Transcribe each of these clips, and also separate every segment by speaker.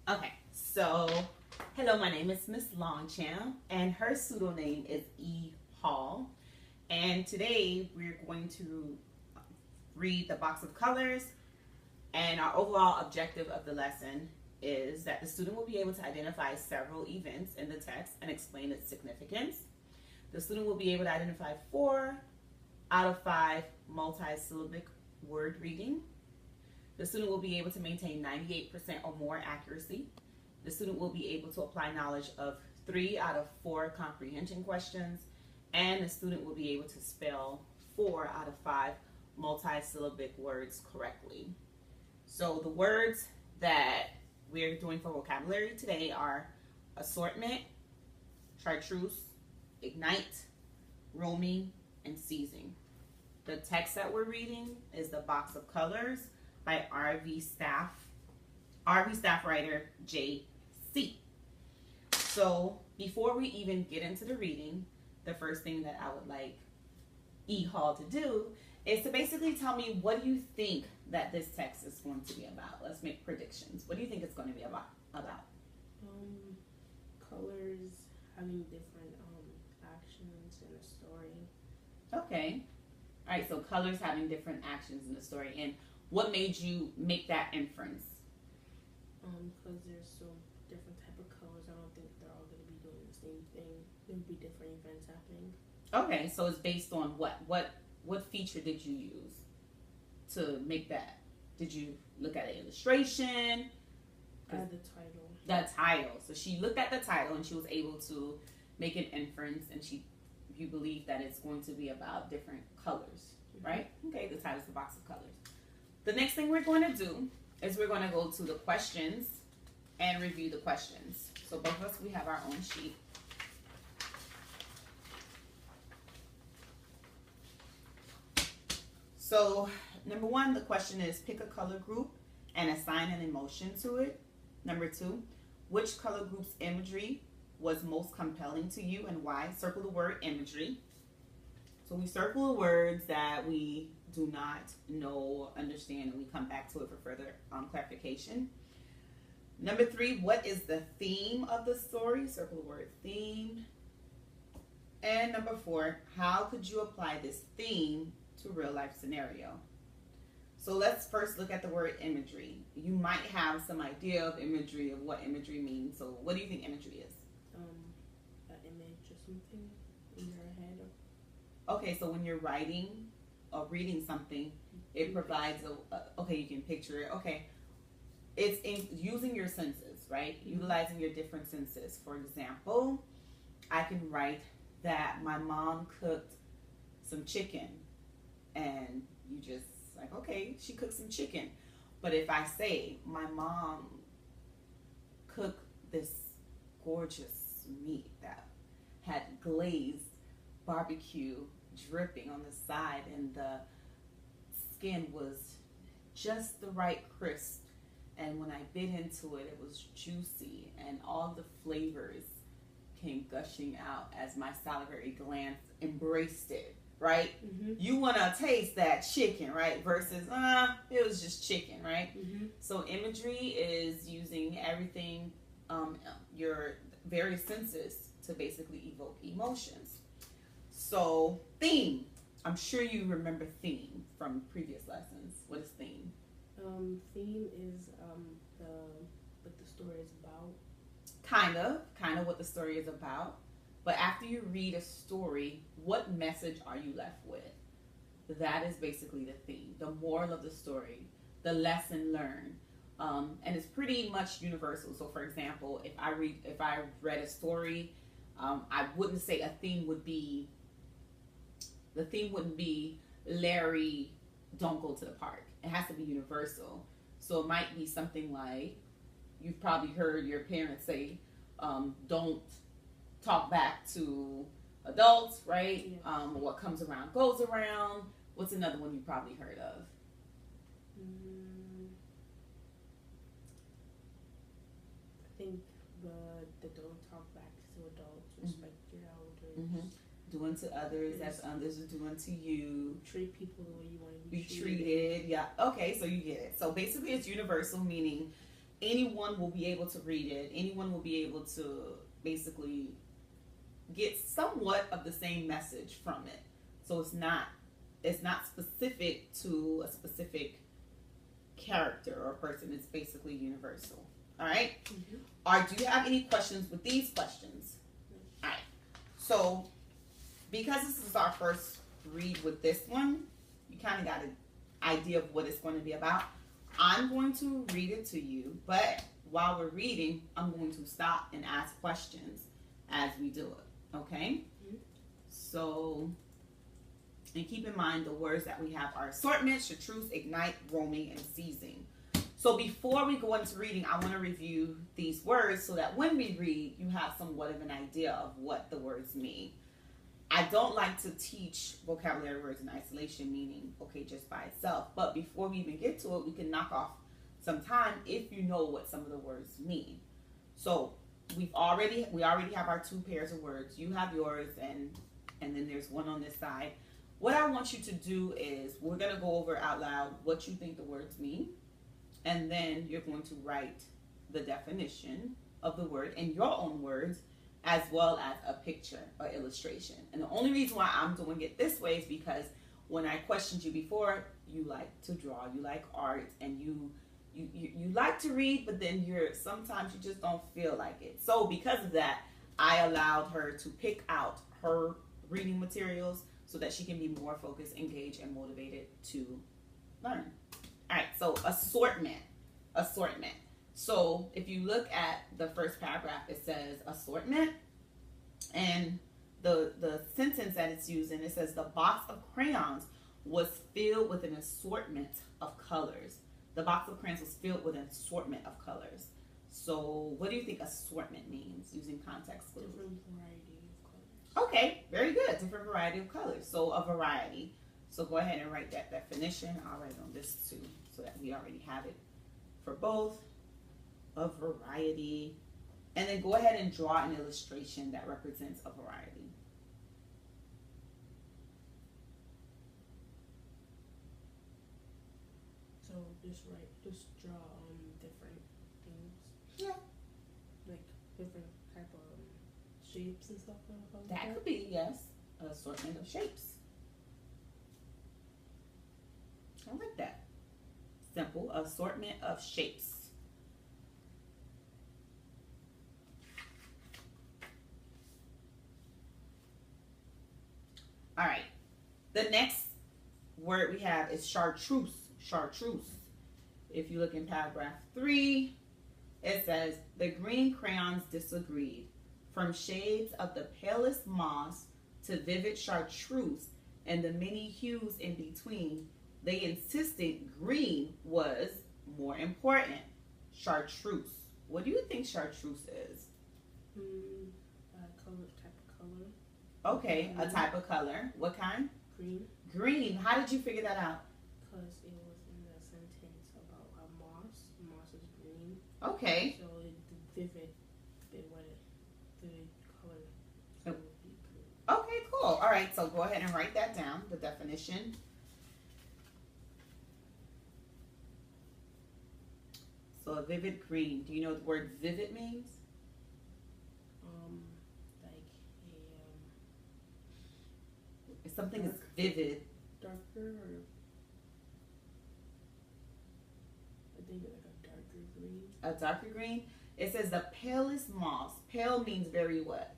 Speaker 1: Okay, so hello, my name is Miss Longchamp, and her pseudonym is E. Hall. And today we're going to read the box of colors. And our overall objective of the lesson is that the student will be able to identify several events in the text and explain its significance. The student will be able to identify 4 out of 5 multi-syllabic word reading. The student will be able to maintain 98% or more accuracy. The student will be able to apply knowledge of 3 out of 4 comprehension questions. And the student will be able to spell 4 out of 5 multi-syllabic words correctly. So the words that we're doing for vocabulary today are assortment, chartreuse, ignite, roaming, and seizing. The text that we're reading is The Box of Colors by RV staff writer J.C. So before we even get into the reading, the first thing that I would like E. Hall to do is to basically tell me, what do you think that this text is going to be about? Let's make predictions. What do you think it's going to be about?
Speaker 2: Colors having different actions in a story.
Speaker 1: Okay. All right, so colors having different actions in the story. And what made you make that inference?
Speaker 2: Because there's so different type of colors, I don't think they're all going to be doing the same thing. There'll be different events happening.
Speaker 1: Okay, so it's based on what? What feature did you use to make that? Did you look at an illustration?
Speaker 2: The title.
Speaker 1: The title. So she looked at the title and she was able to make an inference, and you believe that it's going to be about different colors, right? Okay, the title is The Box of Colors. The next thing we're going to do is we're going to go to the questions and review the questions. So both of us, we have our own sheet. So number 1, the question is, pick a color group and assign an emotion to it. Number 2, which color group's imagery was most compelling to you and why? Circle the word imagery. So we circle the words that we do not know, understand, and we come back to it for further clarification. Number 3, what is the theme of the story? Circle the word theme. And number 4, how could you apply this theme to real life scenario? So let's first look at the word imagery. You might have some idea of imagery, of what imagery means. So what do you think imagery is?
Speaker 2: An image or something in your head.
Speaker 1: Okay, so when you're writing or reading something, it provides okay, you can picture it. Okay, it's in using your senses, right? Utilizing your different senses. For example, I can write that my mom cooked some chicken, and you just like, okay, she cooked some chicken. But if I say my mom cooked this gorgeous meat that had glazed barbecue dripping on the side, and the skin was just the right crisp, and when I bit into it, it was juicy, and all the flavors came gushing out as my salivary glands embraced it, right? You want to taste that chicken, right? Versus, it was just chicken, right? So imagery is using everything, your various senses to basically evoke emotions. So theme, I'm sure you remember theme from previous lessons. What is theme?
Speaker 2: Theme is what the story is about.
Speaker 1: Kind of what the story is about. But after you read a story, what message are you left with? That is basically the theme, the moral of the story, the lesson learned. And it's pretty much universal. So for example, if I read a story, I wouldn't say the theme wouldn't be Larry, don't go to the park. It has to be universal. So it might be something like, you've probably heard your parents say, don't talk back to adults, right?
Speaker 2: Yeah.
Speaker 1: What comes around goes around. What's another one you probably heard of?
Speaker 2: I think the don't talk back to adults, respect your elders.
Speaker 1: Doing to others as others are doing to you.
Speaker 2: Treat people the way you want to
Speaker 1: be treated. Yeah. Okay, so you get it. So basically it's universal, meaning anyone will be able to read it. Anyone will be able to basically get somewhat of the same message from it. So it's not specific to a specific character or person. It's basically universal. All right. Do you have any questions with these questions? All right. So because this is our first read with this one, you kind of got an idea of what it's going to be about. I'm going to read it to you, but while we're reading, I'm going to stop and ask questions as we do it. Okay? So, and keep in mind the words that we have are assortment, chartreuse, ignite, roaming, and seizing. So before we go into reading, I want to review these words so that when we read, you have somewhat of an idea of what the words mean. I don't like to teach vocabulary words in isolation, meaning, okay, just by itself. But before we even get to it, we can knock off some time if you know what some of the words mean. So we already have our 2 pairs of words. You have yours, and then there's one on this side. What I want you to do is we're going to go over out loud what you think the words mean. And then you're going to write the definition of the word in your own words, as well as a picture or illustration. And the only reason why I'm doing it this way is because when I questioned you before, you like to draw, you like art, and you like to read, but then sometimes you just don't feel like it. So because of that, I allowed her to pick out her reading materials so that she can be more focused, engaged, and motivated to learn. All right, so assortment. So if you look at the first paragraph, it says assortment, and the sentence that it's using, it says the box of crayons was filled with an assortment of colors. The box of crayons was filled with an assortment of colors. So what do you think assortment means using context clues?
Speaker 2: Different variety of colors.
Speaker 1: Okay, very good. Different variety of colors. So a variety. So go ahead and write that definition. I'll write on this too so that we already have it for both. A variety. And then go ahead and draw an illustration that represents a variety.
Speaker 2: So just draw different things.
Speaker 1: Yeah.
Speaker 2: Like different type of shapes and stuff like that.
Speaker 1: That could be, yes, an assortment of shapes. I like that. Simple assortment of shapes. All right. The next word we have is chartreuse. Chartreuse. If you look in paragraph 3, it says, the green crayons disagreed. From shades of the palest moss to vivid chartreuse and the many hues in between, they insisted green was more important. Chartreuse. What do you think chartreuse is?
Speaker 2: Type of color.
Speaker 1: Okay, a type of color. What kind?
Speaker 2: Green.
Speaker 1: Green. How did you figure that out?
Speaker 2: Because it was in the sentence about moss. Moss is green.
Speaker 1: Okay.
Speaker 2: So the vivid color. So it would be green.
Speaker 1: Okay, cool. All right, so go ahead and write that down, the definition. So a vivid green. Do you know what the word vivid means? If something is vivid.
Speaker 2: Darker, or I think like a darker green.
Speaker 1: A darker green. It says the palest moss. Pale means very what?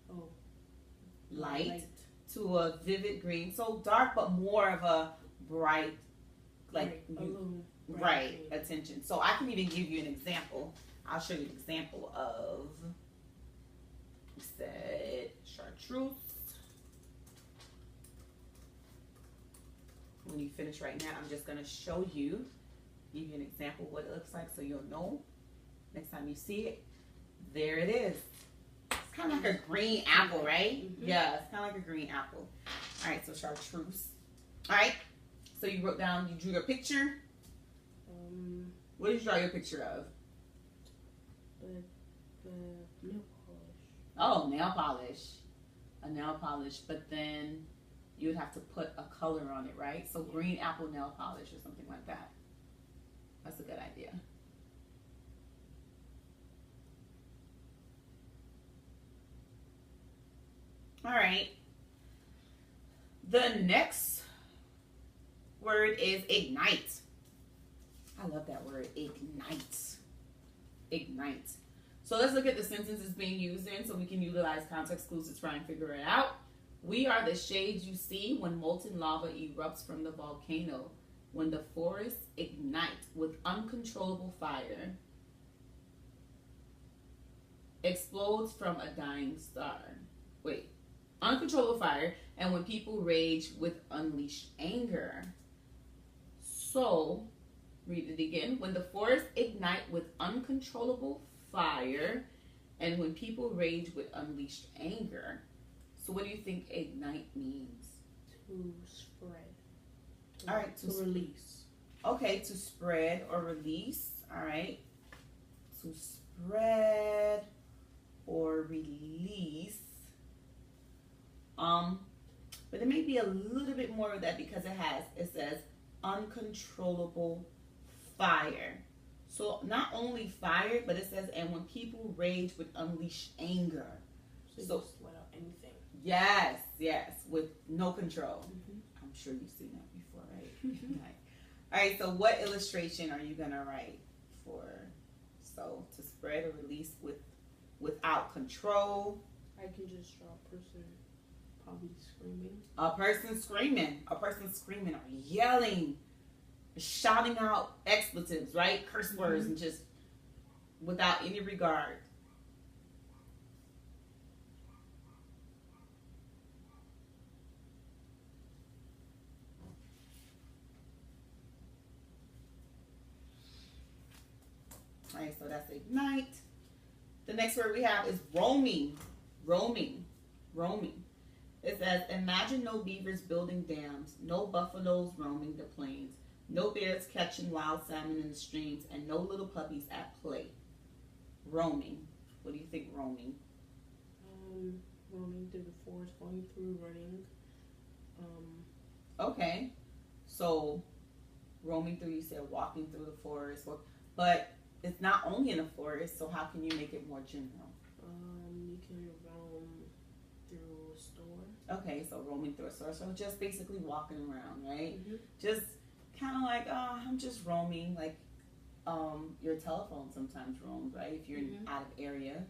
Speaker 2: Oh.
Speaker 1: Light. To a vivid green. So dark, but more of a bright, like right attention. So I can even give you an example. I'll show you an example of, we said chartreuse. When you finish right now, I'm just going to show you, give you an example of what it looks like so you'll know next time you see it. There it is. It's kind of like a green apple, right? Mm-hmm. Yeah, it's kind of like a green apple. All right, so chartreuse. All right, so you wrote down, you drew your picture. What did you draw your picture of?
Speaker 2: The nail polish.
Speaker 1: Oh, nail polish. A nail polish, but then you would have to put a color on it, right? So green apple nail polish or something like that. That's a good idea. right. The next word is ignite. I love that word, ignite. Ignite. So let's look at the sentences being used in so we can utilize context clues to try and figure it out. We are the shades you see when molten lava erupts from the volcano, when the forests ignite with uncontrollable fire, explodes from a dying star. Wait, uncontrollable fire, and when people rage with unleashed anger. So, read it again. When the forests ignite with uncontrollable fire, and when people rage with unleashed anger. So what do you think ignite means?
Speaker 2: To spread.
Speaker 1: All right.
Speaker 2: To release.
Speaker 1: Okay, to spread or release. All right. To spread or release. But there may be a little bit more of that because it says uncontrollable fire. So not only fire, but it says, and when people rage with unleashed anger.
Speaker 2: So just let out anything.
Speaker 1: Yes, with no control. Mm-hmm. I'm sure you've seen that before, right? Right. All right, so what illustration are you going to write for? So to spread or release without control.
Speaker 2: I can just draw a person probably screaming.
Speaker 1: A person screaming or yelling, shouting out expletives, right? Curse words, and just without any regard. All right, so that's ignite. The next word we have is roaming. Roaming. It says, imagine no beavers building dams, no buffaloes roaming the plains, no bears catching wild salmon in the streams, and no little puppies at play. Roaming. What do you think roaming?
Speaker 2: Roaming through the forest, going through, running.
Speaker 1: Okay. So, roaming through, you said walking through the forest. But it's not only in the forest, so how can you make it more general?
Speaker 2: You can roam through a store.
Speaker 1: Okay, so roaming through a store. So just basically walking around, right?
Speaker 2: Mm-hmm.
Speaker 1: Just kind of like, I'm just roaming. Like your telephone sometimes roams, right? If you're out of area,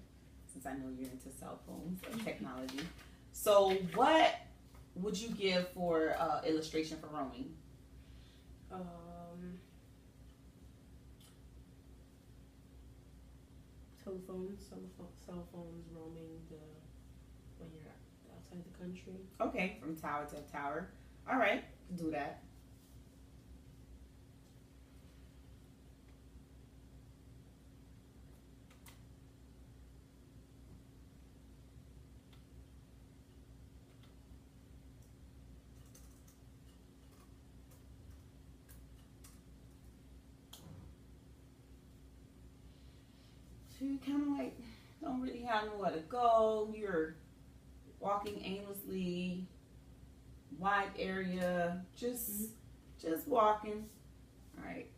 Speaker 1: since I know you're into cell phones and technology. So what would you give for illustration for roaming? Cell phones
Speaker 2: roaming when you're outside the country.
Speaker 1: Okay, from tower to tower. All right, do that. So you kind of like don't really have nowhere to go. You're walking aimlessly, wide area, just walking. All right.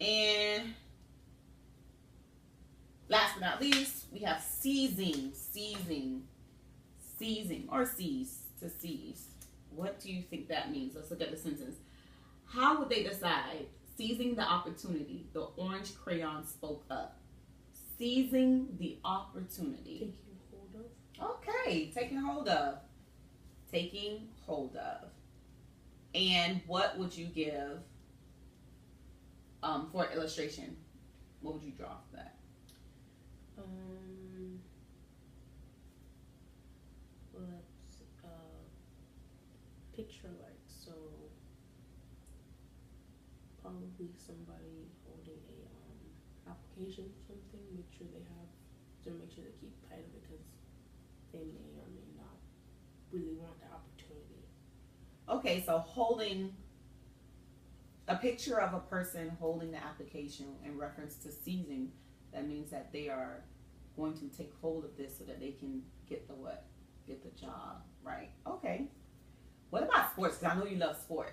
Speaker 1: And last but not least, we have seizing or seize, to seize. What do you think that means? Let's look at the sentence. How would they decide? Seizing the opportunity, the orange crayon spoke up. Seizing the opportunity.
Speaker 2: Taking hold of.
Speaker 1: Okay, taking hold of. Taking hold of. And what would you give for illustration? What would you draw for that?
Speaker 2: Let's picture like so. Probably somebody holding a application or something. Make sure they keep tight of it because they may or may not really want the opportunity.
Speaker 1: Okay, so holding a picture of a person holding the application in reference to seizing, that means that they are going to take hold of this so that they can get the what? Get the job, right? Okay. What about sports? Because I know you love sports.